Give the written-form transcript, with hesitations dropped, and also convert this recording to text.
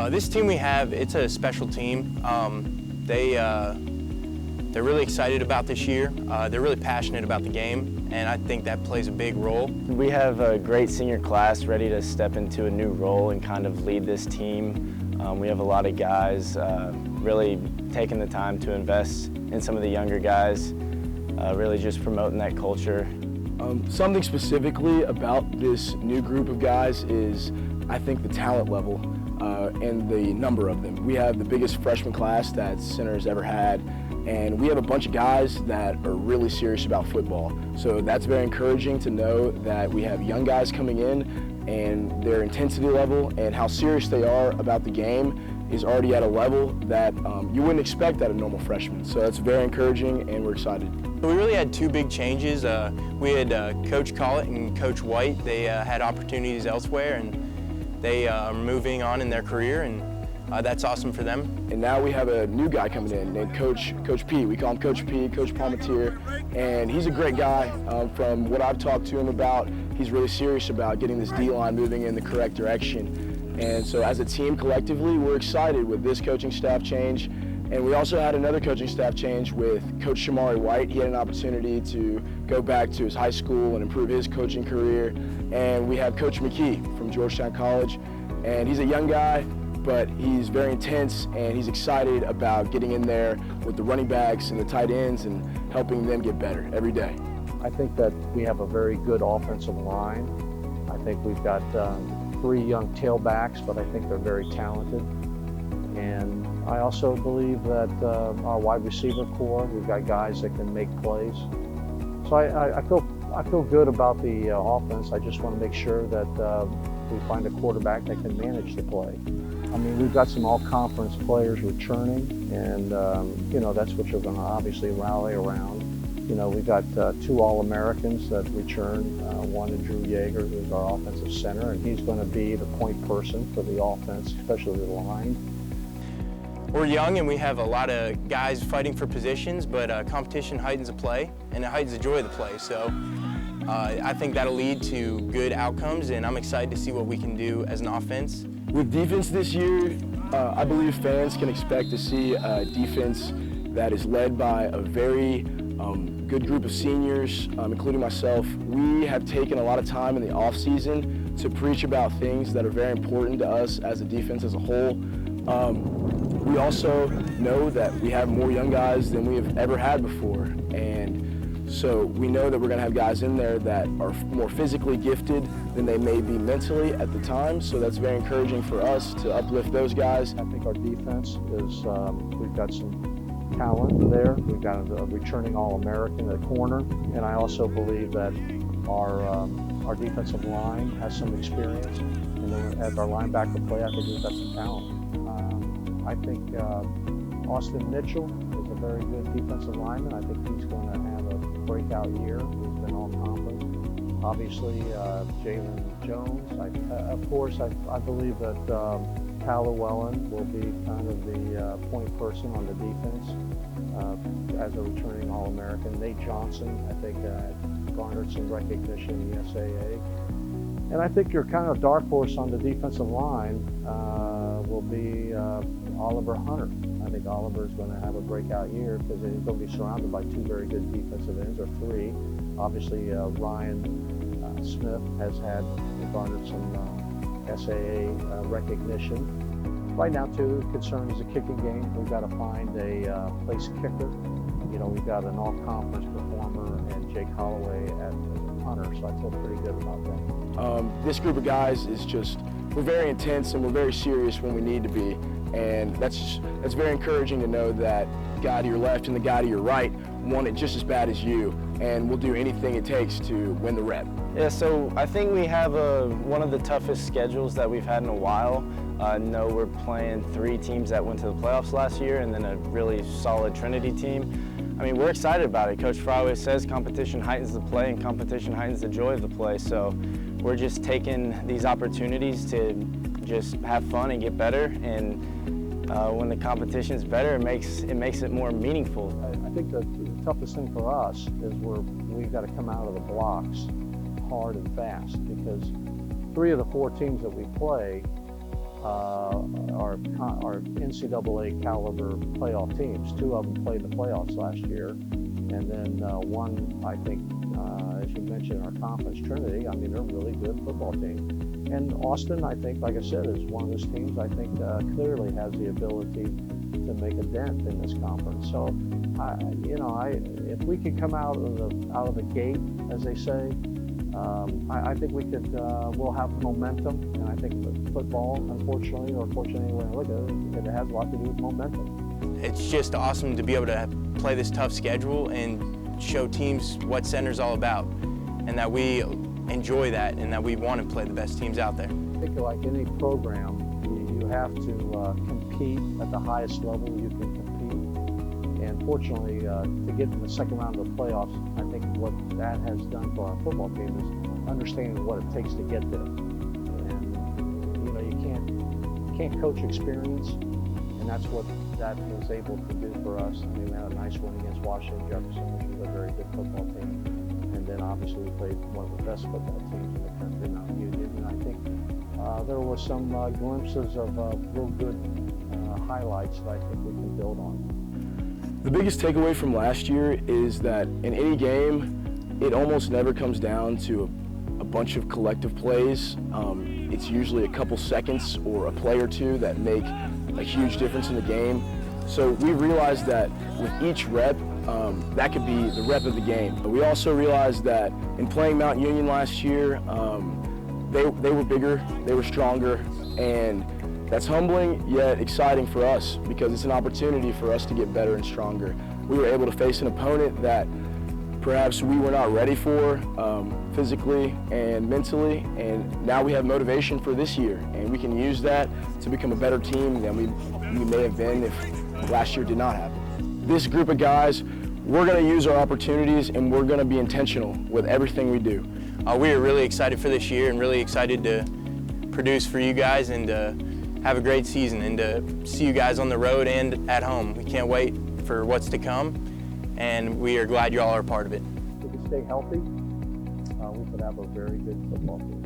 This team we have, it's a special team. They're really excited about this year. They're really passionate about the game, and I think that plays a big role. We have a great senior class ready to step into a new role and kind of lead this team. We have a lot of guys really taking the time to invest in some of the younger guys, really just promoting that culture. Something specifically about this new group of guys is, I think, the talent level and the number of them. We have the biggest freshman class that Center has ever had, and we have a bunch of guys that are really serious about football. So that's very encouraging to know that we have young guys coming in and their intensity level and how serious they are about the game is already at a level that you wouldn't expect out of normal freshmen. So that's very encouraging, and we're excited. We really had two big changes. We had Coach Collett and Coach White. They had opportunities elsewhere, and they are moving on in their career, and that's awesome for them. And now we have a new guy coming in named Coach P. We call him Coach P, Coach Palmatier, and he's a great guy. From what I've talked to him about, he's really serious about getting this D-line moving in the correct direction. And so as a team collectively, we're excited with this coaching staff change. And we also had another coaching staff change with Coach Shamari White. He had an opportunity to go back to his high school and improve his coaching career. And we have Coach McKee from Georgetown College. And he's a young guy, but he's very intense, and he's excited about getting in there with the running backs and the tight ends and helping them get better every day. I think that we have a very good offensive line. I think we've got 3 young tailbacks, but I think they're very talented. And I also believe that our wide receiver core, we've got guys that can make plays. So I feel good about the offense. I just want to make sure that we find a quarterback that can manage the play. I mean, we've got some all-conference players returning, and you know, that's what you're going to obviously rally around. You know, we've got 2 All-Americans that return. One is Drew Yeager, who's our offensive center, and he's going to be the point person for the offense, especially the line. We're young and we have a lot of guys fighting for positions, but competition heightens the play, and it heightens the joy of the play. So I think that'll lead to good outcomes, and I'm excited to see what we can do as an offense. With defense this year, I believe fans can expect to see a defense that is led by a very good group of seniors, including myself. We have taken a lot of time in the off-season to preach about things that are very important to us as a defense as a whole. We also know that we have more young guys than we have ever had before, and so we know that we're going to have guys in there that are more physically gifted than they may be mentally at the time, so that's very encouraging for us to uplift those guys. I think our defense is, we've got some talent there. We've got a returning All-American at corner, and I also believe that our defensive line has some experience, and then as our linebacker play, I think we've got some talent. I think Austin Mitchell is a very good defensive lineman. I think he's going to have a breakout year. He's been all-conference. Obviously, Jaylen Jones. Of course, I believe that Cal Lewellyn will be kind of the point person on the defense as a returning All-American. Nate Johnson, I think, garnered some recognition in the SAA. And I think your kind of dark horse on the defensive line will be Oliver Hunter. I think Oliver's going to have a breakout year because he's going to be surrounded by 2 very good defensive ends, or 3. Obviously, Ryan Smith has garnered some SAA recognition. Right now, too, the concern is the kicking game. We've got to find a place kicker. You know, we've got an all-conference performer and Jake Holloway at punter, so I feel pretty good about that. This group of guys is just, we're very intense and we're very serious when we need to be. And that's very encouraging to know that the guy to your left and the guy to your right want it just as bad as you, and will do anything it takes to win the rep. Yeah, so I think we have one of the toughest schedules that we've had in a while. I know we're playing 3 teams that went to the playoffs last year, and then a really solid Trinity team. I mean, we're excited about it. Coach Frye always says competition heightens the play, and competition heightens the joy of the play. So we're just taking these opportunities to just have fun and get better. And when the competition's better, it makes it more meaningful. I think the toughest thing for us is we've got to come out of the blocks hard and fast, because 3 of the 4 teams that we play are NCAA caliber playoff teams. 2 of them played in the playoffs last year, and then one, I think, as you mentioned, our conference, Trinity. I mean, they're a really good football team. And Austin, I think, like I said, is one of those teams I think clearly has the ability to make a dent in this conference. So, if we could come out of the gate, as they say, I think we could. We'll have momentum, and I think football, unfortunately or fortunately, when I look at it, it has a lot to do with momentum. It's just awesome to be able to play this tough schedule and show teams what Center's all about, and that we enjoy that, and that we want to play the best teams out there. I think like any program, you have to compete at the highest level you can compete. And fortunately, to get in the second round of the playoffs, I think what that has done for our football team is understanding what it takes to get there. And you can't coach experience, and that's what that was able to do for us. I mean, we had a nice win against Washington Jefferson, which is a very good football team. And then obviously we played one of the best football teams in the country, Mount Union. And I think there were some glimpses of real good highlights that I think we can build on. The biggest takeaway from last year is that in any game, it almost never comes down to a bunch of collective plays. It's usually a couple seconds or a play or two that make a huge difference in the game. So we realized that with each rep, that could be the rep of the game. But we also realized that in playing Mount Union last year, they were bigger, they were stronger, and that's humbling yet exciting for us because it's an opportunity for us to get better and stronger. We were able to face an opponent that perhaps we were not ready for physically and mentally, and now we have motivation for this year, and we can use that to become a better team than we may have been if last year did not happen. This group of guys, we're going to use our opportunities, and we're going to be intentional with everything we do. We are really excited for this year and really excited to produce for you guys and to have a great season and to see you guys on the road and at home. We can't wait for what's to come, and we are glad you all are a part of it. If we can stay healthy, we could have a very good football team.